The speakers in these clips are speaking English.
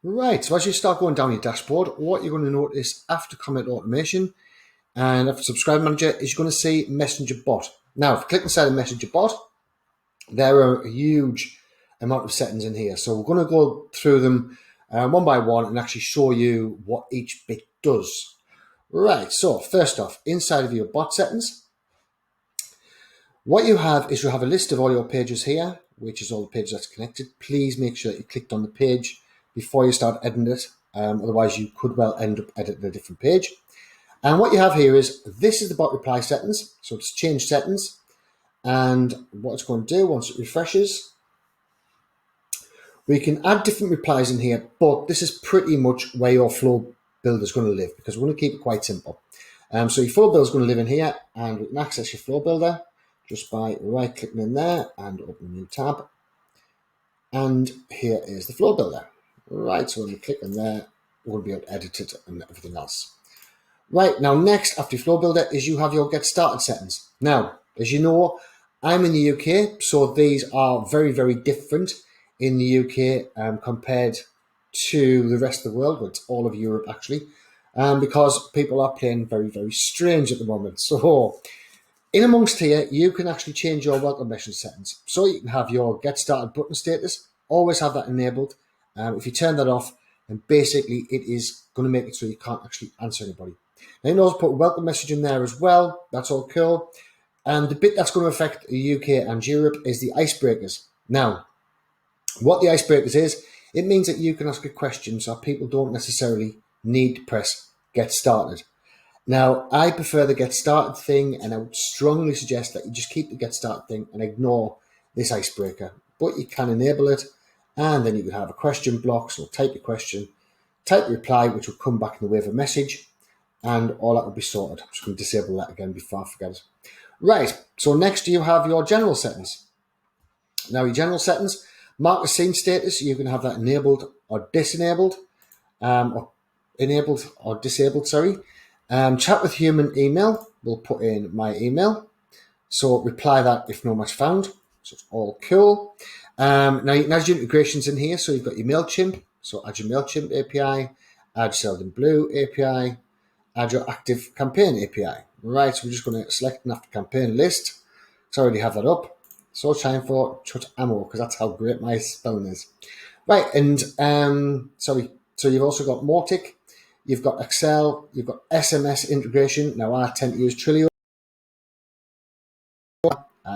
Right, so as you start going down your dashboard, what you're going to notice after comment automation and after subscribe manager is you're going to see messenger bot. Now, if you click inside the messenger bot, there are a huge amount of settings in here. So we're going to go through them one by one and actually show you what each bit does. Right, so first off, inside of your bot settings, what you have is you have a list of all your pages here, which is all the pages that's connected. Please make sure that you clicked on the page before you start editing it. Otherwise, you could well end up editing a different page. And what you have here is, this is the bot reply settings. So it's change settings. And what it's going to do once it refreshes, we can add different replies in here, but this is pretty much where your flow builder is going to live because we're going to keep it quite simple. So your flow builder is going to live in here, and we can access your flow builder just by right clicking in there and open a new tab. And here is the flow builder. Right, so when we click in there, we'll be able to edit it and everything else. Right, now next after your flow builder is you have your get started settings. Now, as you know, I'm in the UK, so these are very, very different in the UK compared to the rest of the world, but it's all of Europe actually, because people are playing very, very strange at the moment. So in amongst here, you can actually change your welcome message settings. So you can have your get started button status, always have that enabled. If you turn that off, then basically it is going to make it so you can't actually answer anybody. Now you can also put a welcome message in there as well. That's all cool. And the bit that's going to affect the UK and Europe is the icebreakers. Now, what the icebreakers is, it means that you can ask a question so people don't necessarily need to press get started. Now, I prefer the get started thing, and I would strongly suggest that you just keep the get started thing and ignore this icebreaker. But you can enable it, and then you can have a question block. So type your question, type your reply, which will come back in the way of a message, and all that will be sorted. I'm just going to disable that again before I forget it. Right, so next you have your general settings. Now your general settings, mark the scene status, you can have that enabled or disabled, or enabled or disabled, sorry. Chat with human email, we'll put in my email. So reply that if no match found. So it's all cool. Now you can add your integrations in here. So you've got your MailChimp. So add your MailChimp API, add Selden Blue API, add your active campaign API. Right, so we're just going to select an active campaign list. So I already have that up. So time for chut ammo, because that's how great my spelling is. Right, and so you've also got Mautic, you've got Excel, you've got SMS integration. Now I tend to use Twilio.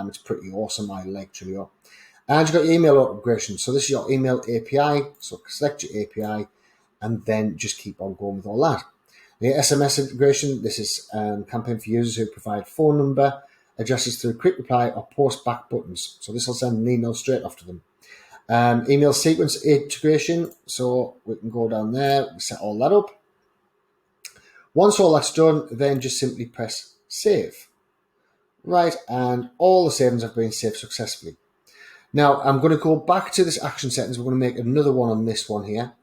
It's pretty awesome. I like Twilio. And you've got your email integration. So this is your email API. So select your API and then just keep on going with all that. The SMS integration, this is campaign for users who provide phone number, addresses through quick reply or post back buttons. So this will send an email straight after them. Email sequence integration. So we can go down there and set all that up. Once all that's done, then just simply press save. Right, and all the savings have been saved successfully. Now I'm going to go back to this action settings. We're going to make another one on this one here.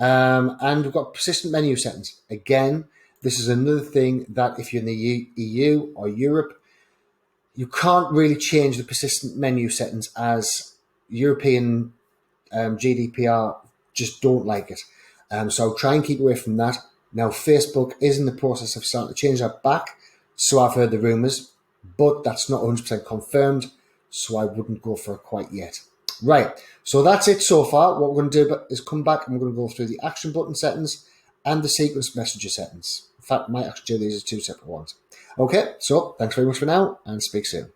And we've got persistent menu settings. Again, this is another thing that if you're in the EU or Europe, you can't really change the persistent menu settings as European GDPR just don't like it. So try and keep away from that. Now, Facebook is in the process of starting to change that back. So I've heard the rumors, but that's not 100% confirmed. So I wouldn't go for it quite yet. Right, so that's it so far. What we're going to do is come back and we're going to go through the action button settings and the sequence messenger settings. In fact, I might actually do these as two separate ones. Okay, so thanks very much for now and speak soon.